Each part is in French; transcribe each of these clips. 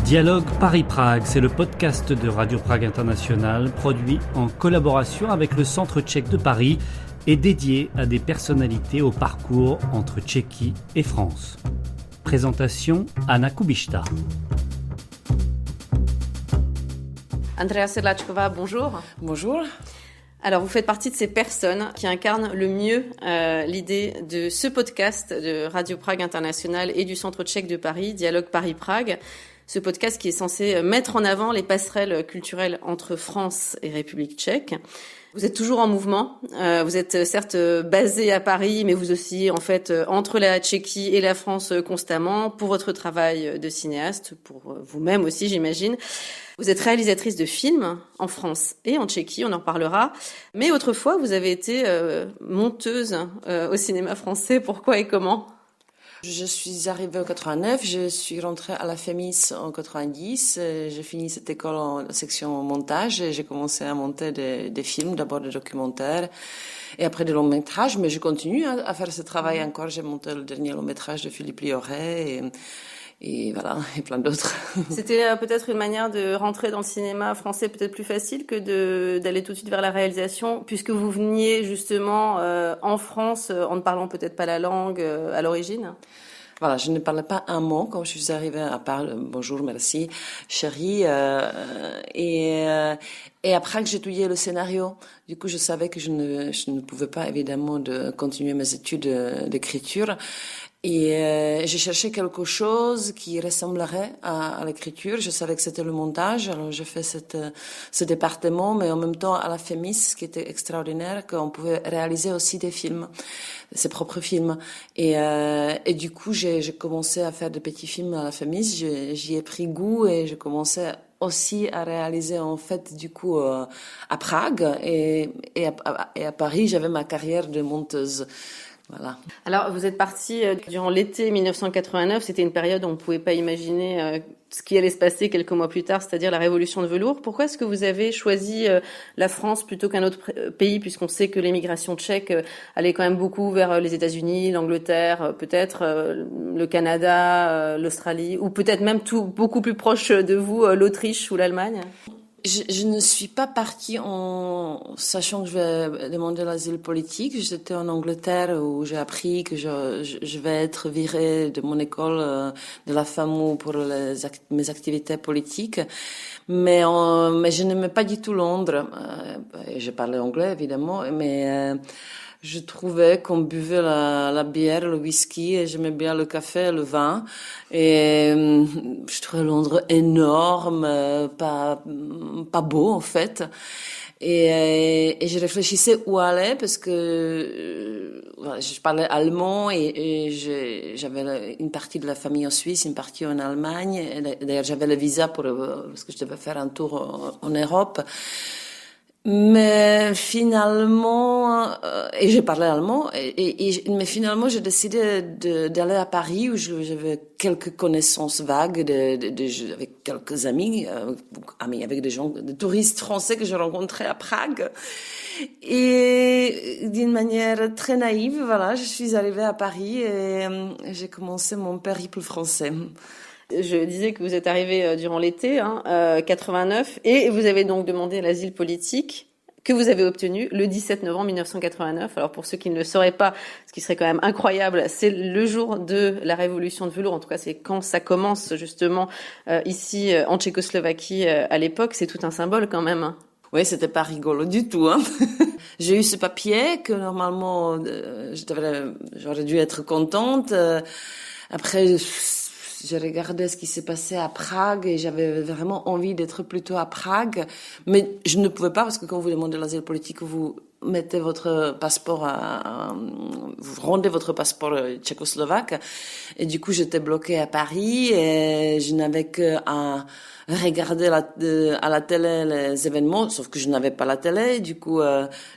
Dialogue Paris-Prague, c'est le podcast de Radio Prague International, produit en collaboration avec le Centre tchèque de Paris et dédié à des personnalités au parcours entre Tchéquie et France. Présentation Anna Kubišta. Andrea Sedláčková, bonjour. Bonjour. Alors, vous faites partie de ces personnes qui incarnent le mieux l'idée de ce podcast de Radio Prague International et du Centre tchèque de Paris, Dialogue Paris-Prague. Ce podcast qui est censé mettre en avant les passerelles culturelles entre France et République tchèque. Vous êtes toujours en mouvement. Vous êtes certes basé à Paris, mais vous aussi, en fait, entre la Tchéquie et la France constamment pour votre travail de cinéaste, pour vous-même aussi, j'imagine. Vous êtes réalisatrice de films en France et en Tchéquie, on en reparlera. Mais autrefois, vous avez été monteuse au cinéma français. Pourquoi et comment ? Je suis arrivée en 89, je suis rentrée à la FEMIS en 90, j'ai fini cette école en section montage et j'ai commencé à monter des films, d'abord des documentaires et après des longs métrages, mais je continue à faire ce travail encore. J'ai monté le dernier long métrage de Philippe Lioré et voilà, et plein d'autres. C'était peut-être une manière de rentrer dans le cinéma français peut-être plus facile que d'aller tout de suite vers la réalisation, puisque vous veniez justement en France en ne parlant peut-être pas la langue à l'origine. Voilà, je ne parlais pas un mot quand je suis arrivée, à part bonjour, merci, chérie. Et après que j'ai étudié le scénario, du coup, je savais que je ne pouvais pas évidemment continuer mes études d'écriture. Et j'ai cherché quelque chose qui ressemblerait à l'écriture. Je savais que c'était le montage, alors j'ai fait ce département, mais en même temps à la FEMIS, ce qui était extraordinaire, qu'on pouvait réaliser aussi des films, ses propres films. Et du coup, j'ai commencé à faire de petits films à la FEMIS. J'y ai pris goût et j'ai commencé aussi à réaliser en fait du coup à Prague et à Paris. J'avais ma carrière de monteuse. Voilà. Alors, vous êtes partie durant l'été 1989. C'était une période où on ne pouvait pas imaginer ce qui allait se passer quelques mois plus tard, c'est-à-dire la révolution de velours. Pourquoi est-ce que vous avez choisi la France plutôt qu'un autre pays, puisqu'on sait que l'émigration tchèque allait quand même beaucoup vers les États-Unis, l'Angleterre, peut-être le Canada, l'Australie, ou peut-être même beaucoup plus proche de vous, l'Autriche ou l'Allemagne ? Je ne suis pas partie en sachant que je vais demander l'asile politique. J'étais en Angleterre où j'ai appris que je vais être virée de mon école de la FAMU pour mes activités politiques. Mais je n'aimais pas du tout Londres. Je parlais anglais évidemment, mais je trouvais qu'on buvait la bière, le whisky, et j'aimais bien le café, le vin. Et je trouvais Londres énorme, pas beau en fait. Et je réfléchissais où aller parce que je parlais allemand et j'avais une partie de la famille en Suisse, une partie en Allemagne. Et d'ailleurs, j'avais le visa parce que je devais faire un tour en Europe. Mais finalement, et j'ai parlé allemand, mais finalement j'ai décidé d'aller à Paris où j'avais quelques connaissances vagues avec quelques amis avec des gens, des touristes français que j'ai rencontrés à Prague. Et d'une manière très naïve, voilà, je suis arrivée à Paris et j'ai commencé mon périple français. Je disais que vous êtes arrivé durant l'été 89 et vous avez donc demandé l'asile politique que vous avez obtenu le 17 novembre 1989. Alors pour ceux qui ne le sauraient pas, ce qui serait quand même incroyable, c'est le jour de la révolution de velours. En tout cas, c'est quand ça commence justement ici en Tchécoslovaquie à l'époque. C'est tout un symbole quand même. Oui, c'était pas rigolo du tout. J'ai eu ce papier que normalement j'aurais dû être contente. Après, j'ai regardé ce qui s'est passé à Prague et j'avais vraiment envie d'être plutôt à Prague, mais je ne pouvais pas parce que quand vous demandez l'asile politique, vous mettez votre passeport vous rendez votre passeport tchécoslovaque et du coup j'étais bloquée à Paris et je n'avais qu'à regarder à la télé les événements, sauf que je n'avais pas la télé. Du coup,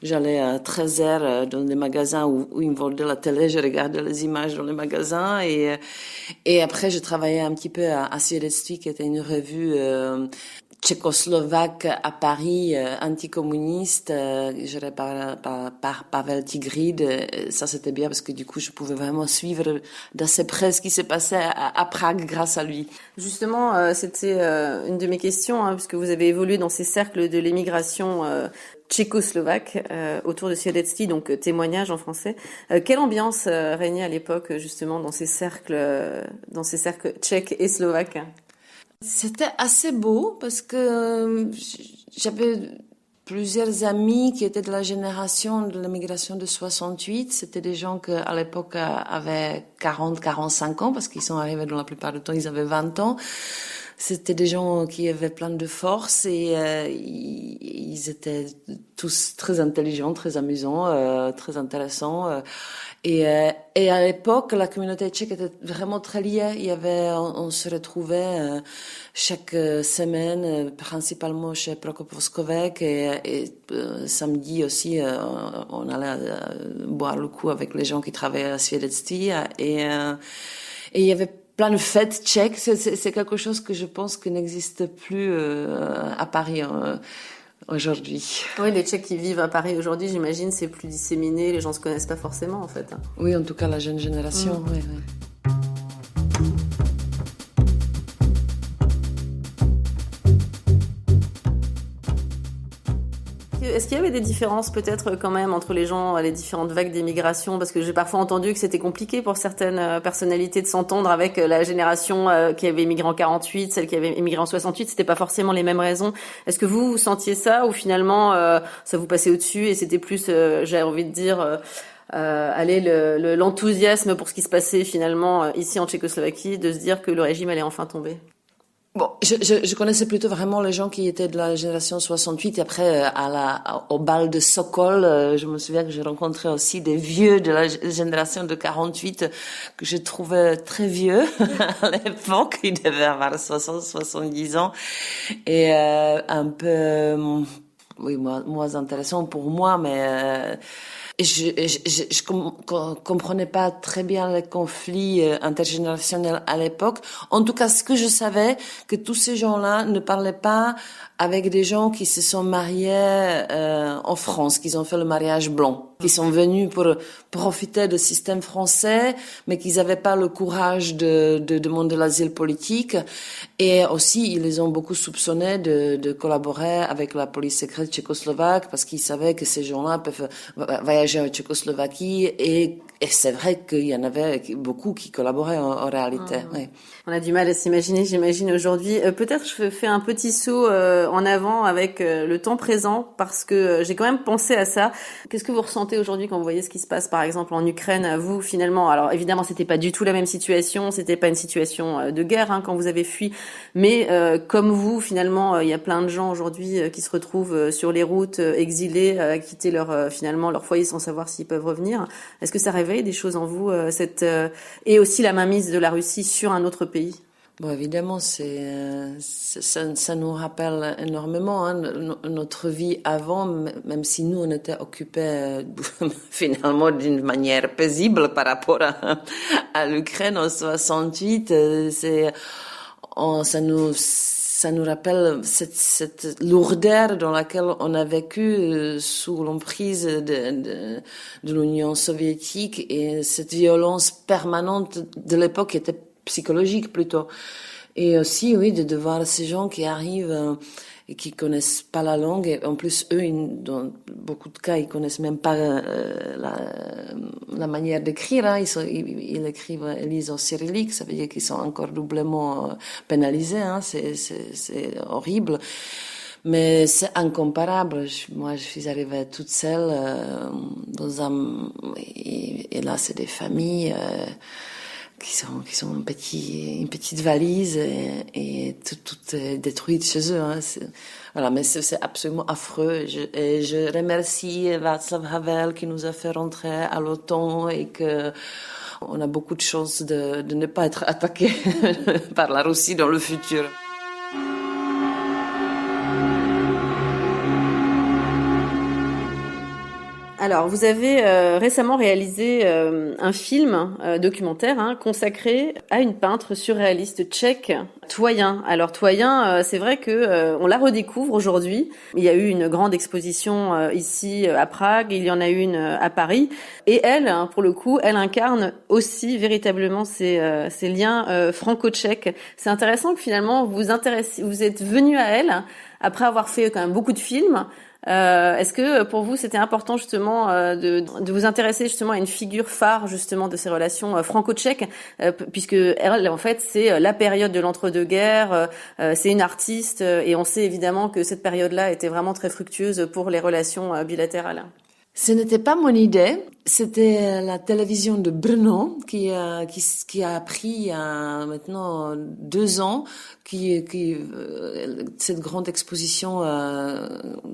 j'allais à 13h dans les magasins où ils me vendaient la télé, je regardais les images dans les magasins et après je travaillais un petit peu à Svědectví, qui était une revue tchécoslovaque à Paris, anticommuniste, géré par Pavel Tigrid. Ça, c'était bien parce que du coup, je pouvais vraiment suivre d'assez près ce qui s'est passé à Prague grâce à lui. Justement, c'était une de mes questions, puisque vous avez évolué dans ces cercles de l'émigration tchécoslovaque autour de Svědectví, donc témoignage en français. Quelle ambiance régnait à l'époque justement dans ces cercles tchèques et slovaques? C'était assez beau parce que j'avais plusieurs amis qui étaient de la génération de l'immigration de 68. C'était des gens qui, à l'époque, avaient 45 ans parce qu'ils sont arrivés dans la plupart du temps, ils avaient 20 ans. C'était des gens qui avaient plein de force et ils étaient tous très intelligents, très amusants, très intéressants. Et à l'époque, la communauté tchèque était vraiment très liée. On se retrouvait chaque semaine, principalement chez Prokopovskovek et samedi aussi, on allait boire le coup avec les gens qui travaillaient à Svědectví et il y avait plein de fêtes tchèques. C'est quelque chose que je pense que n'existe plus à Paris aujourd'hui. Oui, les Tchèques qui vivent à Paris aujourd'hui, j'imagine, c'est plus disséminé, les gens se connaissent pas forcément en fait. Oui, en tout cas la jeune génération, oui. Est-ce qu'il y avait des différences peut-être quand même entre les gens, les différentes vagues d'immigration? Parce que j'ai parfois entendu que c'était compliqué pour certaines personnalités de s'entendre avec la génération qui avait immigré en 48, celle qui avait immigré en 68. C'était pas forcément les mêmes raisons. Est-ce que vous sentiez ça ou finalement ça vous passait au-dessus et c'était plus, j'ai envie de dire, l'enthousiasme pour ce qui se passait finalement ici en Tchécoslovaquie, de se dire que le régime allait enfin tomber? Bon, je connaissais plutôt vraiment les gens qui étaient de la génération 68 et après au bal de Sokol, je me souviens que j'ai rencontré aussi des vieux de la génération de 48 que je trouvais très vieux à l'époque, ils devaient avoir 70 ans et un peu oui, moins intéressant pour moi, mais je comprenais pas très bien les conflits intergénérationnels à l'époque. En tout cas, ce que je savais, que tous ces gens-là ne parlaient pas avec des gens qui se sont mariés en France, qui ont fait le mariage blanc, qui sont venus pour profiter du système français, mais qu'ils n'avaient pas le courage de demander l'asile politique. Et aussi, ils les ont beaucoup soupçonnés de collaborer avec la police secrète tchécoslovaque parce qu'ils savaient que ces gens-là peuvent voyager en Tchécoslovaquie et c'est vrai qu'il y en avait beaucoup qui collaboraient en réalité. Oui. On a du mal à s'imaginer, j'imagine aujourd'hui. Peut-être je fais un petit saut en avant avec le temps présent parce que j'ai quand même pensé à ça. Qu'est-ce que vous ressentez aujourd'hui quand vous voyez ce qui se passe par exemple en Ukraine? Vous finalement, alors évidemment c'était pas du tout la même situation, c'était pas une situation de guerre quand vous avez fui, mais comme vous finalement il y a plein de gens aujourd'hui qui se retrouvent sur les routes exilés, à quitter finalement leur foyer sans savoir s'ils peuvent revenir. Est-ce que ça réveille des choses en vous et aussi la mainmise de la Russie sur un autre pays? Bon, évidemment, ça nous rappelle énormément notre vie avant, même si nous on était occupés finalement d'une manière paisible par rapport à l'Ukraine en 68. Ça nous rappelle cette lourdeur dans laquelle on a vécu sous l'emprise de l'Union soviétique et cette violence permanente de l'époque qui était psychologique plutôt. Et aussi, oui, de voir ces gens qui arrivent et qui connaissent pas la langue. Et en plus, eux, dans beaucoup de cas, ils connaissent même pas la manière d'écrire. Ils écrivent, ils lisent en cyrillique. Ça veut dire qu'ils sont encore doublement pénalisés. C'est horrible. Mais c'est incomparable. Moi, je suis arrivée toute seule et là, c'est des familles qui sont une petite valise et tout est détruit chez eux. Voilà, mais c'est absolument affreux. Et je remercie Václav Havel qui nous a fait rentrer à l'OTAN et que on a beaucoup de chances de ne pas être attaqué par la Russie dans le futur. Alors, vous avez récemment réalisé un film documentaire consacré à une peintre surréaliste tchèque, Toyen. Alors, Toyen, c'est vrai que on la redécouvre aujourd'hui. Il y a eu une grande exposition ici à Prague, il y en a eu une à Paris. Et elle, pour le coup, elle incarne aussi véritablement ces liens franco-tchèques. C'est intéressant que finalement vous êtes venu à elle après avoir fait quand même beaucoup de films. Est-ce que pour vous c'était important justement de vous intéresser justement à une figure phare justement de ces relations franco-tchèques, puisque elle en fait c'est la période de l'entre-deux-guerres, c'est une artiste et on sait évidemment que cette période-là était vraiment très fructueuse pour les relations bilatérales. Ce n'était pas mon idée, c'était la télévision de Brno qui a appris il y a maintenant 2 ans cette grande exposition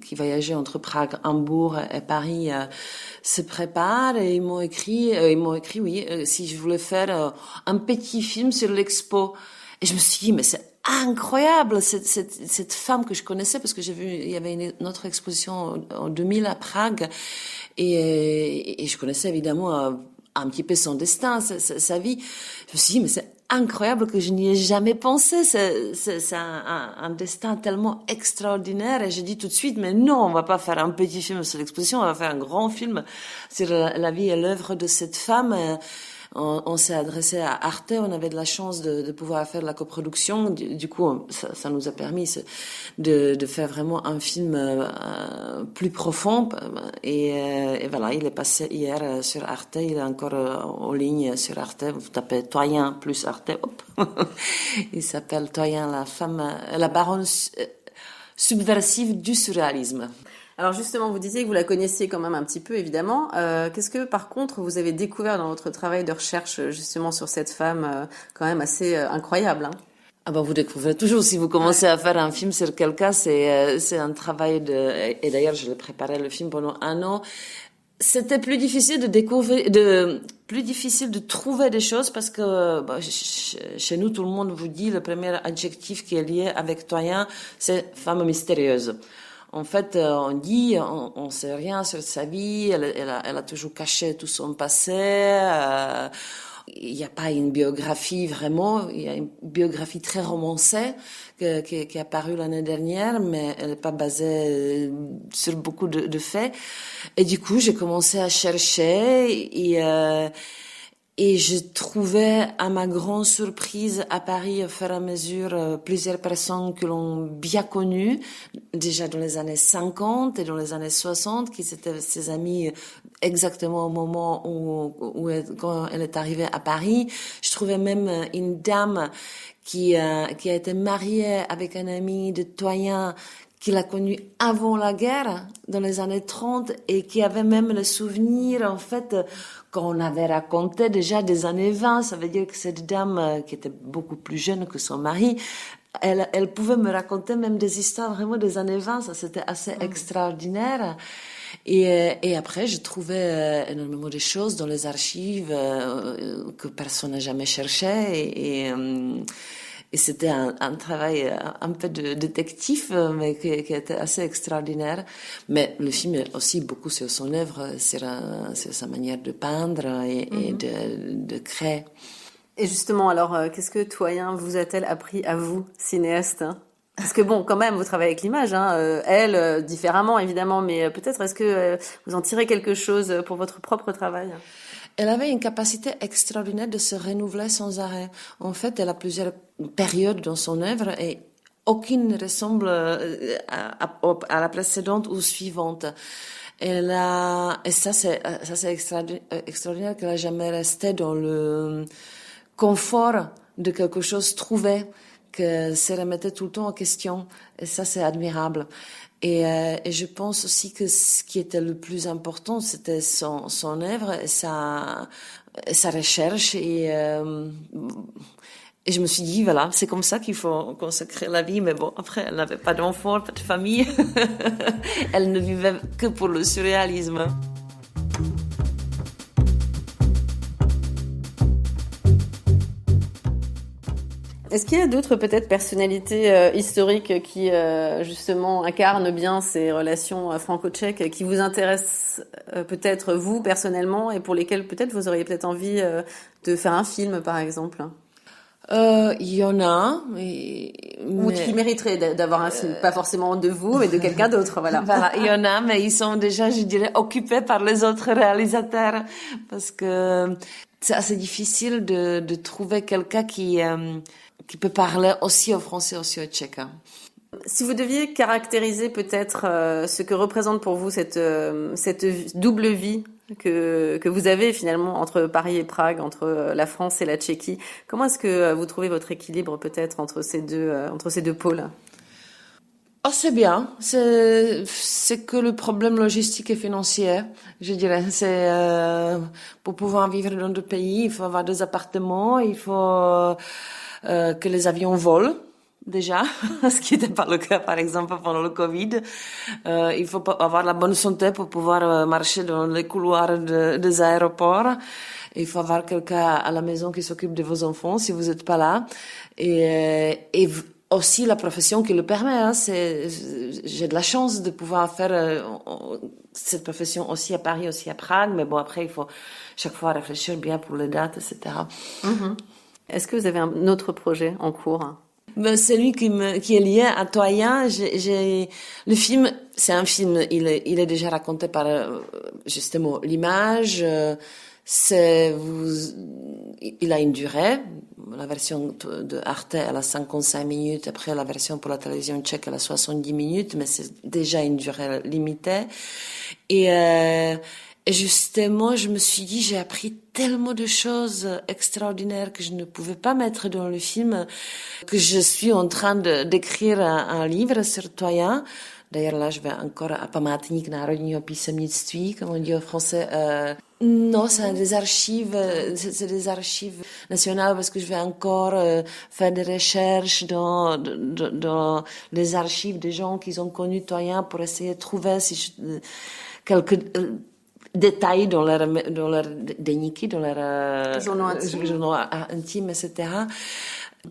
qui voyageait entre Prague, Hambourg et Paris se prépare et ils m'ont écrit si je voulais faire un petit film sur l'expo. Et je me suis dit mais c'est incroyable, cette femme que je connaissais parce que j'ai vu, il y avait une autre exposition en 2000 à Prague et je connaissais évidemment un petit peu son destin, sa vie. Je me suis dit, mais c'est incroyable que je n'y ai jamais pensé. C'est un destin tellement extraordinaire. Et j'ai dit tout de suite, mais non, on va pas faire un petit film sur l'exposition, on va faire un grand film sur la vie et l'œuvre de cette femme. On s'est adressé à Arte, on avait de la chance de pouvoir faire la coproduction. Du coup, ça nous a permis de faire vraiment un film plus profond. Et voilà, il est passé hier sur Arte, il est encore en ligne sur Arte. Vous tapez Toyen plus Arte, hop. Il s'appelle Toyen, la baronne subversive du surréalisme. Alors justement, vous disiez que vous la connaissiez quand même un petit peu, évidemment. Qu'est-ce que, par contre, vous avez découvert dans votre travail de recherche, justement, sur cette femme quand même assez incroyable, Ah ben, vous découvrez toujours. Si vous commencez à faire un film sur quelqu'un, c'est un travail et d'ailleurs, je l'ai préparé le film pendant 1 an. C'était plus difficile plus difficile de trouver des choses parce que chez nous, tout le monde vous dit le premier adjectif qui est lié avec Toyen, c'est femme mystérieuse. En fait, on sait rien sur sa vie. Elle a toujours caché tout son passé. Il n'y a pas une biographie vraiment. Il y a une biographie très romancée qui est apparue l'année dernière, mais elle n'est pas basée sur beaucoup de faits. Et du coup, j'ai commencé à chercher et je trouvais, à ma grande surprise, à Paris, au fur et à mesure, plusieurs personnes que l'on bien connues, déjà dans les années 50 et dans les années 60, qui étaient ses amis exactement au moment quand elle est arrivée à Paris. Je trouvais même une dame qui a été mariée avec un ami de Toyen, qu'il a connu avant la guerre, dans les années 30, et qui avait même le souvenir, en fait, qu'on avait raconté déjà des années 20. Ça veut dire que cette dame, qui était beaucoup plus jeune que son mari, elle pouvait me raconter même des histoires vraiment des années 20. Ça, c'était assez extraordinaire. Et après, je trouvais énormément de choses dans les archives que personne n'a jamais cherché. Et c'était un travail un peu de détective, mais qui était assez extraordinaire. Mais le film est aussi beaucoup sur son œuvre, sur sa manière de peindre et de créer. Et justement, alors, qu'est-ce que Toyen vous a-t-elle appris à vous, cinéaste ? Parce que bon, quand même, vous travaillez avec l'image, elle, différemment évidemment, mais peut-être est-ce que vous en tirez quelque chose pour votre propre travail ? Elle avait une capacité extraordinaire de se renouveler sans arrêt. En fait, elle a plusieurs périodes dans son œuvre et aucune ne ressemble à la précédente ou suivante. Et ça c'est extraordinaire qu'elle n'a jamais resté dans le confort de quelque chose trouvé, que se remettait tout le temps en question. Et ça, c'est admirable. Et je pense aussi que ce qui était le plus important, c'était son œuvre et sa recherche. Et je me suis dit, voilà, c'est comme ça qu'il faut consacrer la vie. Mais bon, après, elle n'avait pas d'enfant, pas de famille. Elle ne vivait que pour le surréalisme. Est-ce qu'il y a d'autres peut-être personnalités historiques qui justement incarnent bien ces relations franco-tchèques, qui vous intéressent peut-être vous personnellement et pour lesquelles peut-être vous auriez peut-être envie de faire un film par exemple? Il y en a, ou qui mériteraient d'avoir un film, pas forcément de vous, mais de quelqu'un d'autre, voilà. Voilà, il y en a, mais ils sont déjà, je dirais, occupés par les autres réalisateurs, parce que c'est assez difficile de trouver quelqu'un qui peut parler aussi au français, aussi au tchèque. Si vous deviez caractériser peut-être ce que représente pour vous cette double vie que vous avez finalement entre Paris et Prague, entre la France et la Tchéquie, comment est-ce que vous trouvez votre équilibre peut-être entre ces deux pôles? Oh, c'est bien. C'est que le problème logistique et financier, je dirais. C'est pour pouvoir vivre dans deux pays, il faut avoir deux appartements, il faut que les avions volent. Déjà, ce qui n'était pas le cas, par exemple, pendant le Covid. Il faut avoir la bonne santé pour pouvoir marcher dans les couloirs des aéroports. Il faut avoir quelqu'un à la maison qui s'occupe de vos enfants si vous n'êtes pas là. Et aussi la profession qui le permet. Hein, j'ai de la chance de pouvoir faire cette profession aussi à Paris, aussi à Prague. Mais bon, après, il faut chaque fois réfléchir bien pour les dates, etc. Mm-hmm. Est-ce que vous avez un autre projet en cours? Ben, celui qui est lié à Toyen, le film, c'est un film, il est déjà raconté par, justement, l'image, il a une durée. La version de Arte, elle a 55 minutes. Après, la version pour la télévision tchèque, elle a 70 minutes, mais c'est déjà une durée limitée. Et justement, je me suis dit, j'ai appris tellement de choses extraordinaires que je ne pouvais pas mettre dans le film, que je suis en train d'écrire un livre sur Toyen. D'ailleurs, là, je vais encore à Památník národního písemnictví, comme on dit en français. Non, c'est des archives nationales parce que je vais encore faire des recherches dans les archives des gens qui ont connu Toyen pour essayer de trouver quelques détails dans leur déniky, dans leur journaux intimes, etc.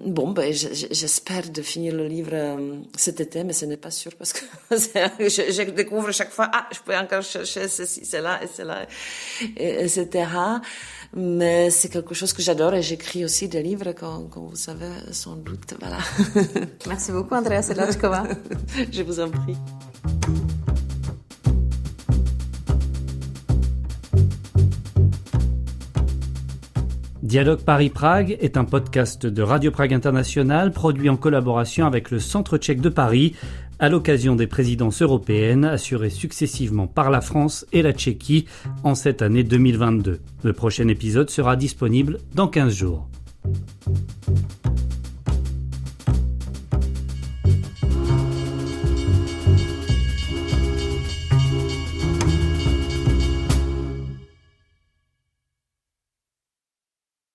Bon, ben, j'espère de finir le livre cet été, mais ce n'est pas sûr parce que je découvre chaque fois, je peux encore chercher ceci, cela et cela, etc. Mais c'est quelque chose que j'adore et j'écris aussi des livres, comme vous savez, sans doute, voilà. Merci beaucoup, Andrea Sedláčková. Je vous en prie. Dialogue Paris-Prague est un podcast de Radio Prague International produit en collaboration avec le Centre tchèque de Paris à l'occasion des présidences européennes assurées successivement par la France et la Tchéquie en cette année 2022. Le prochain épisode sera disponible dans 15 jours.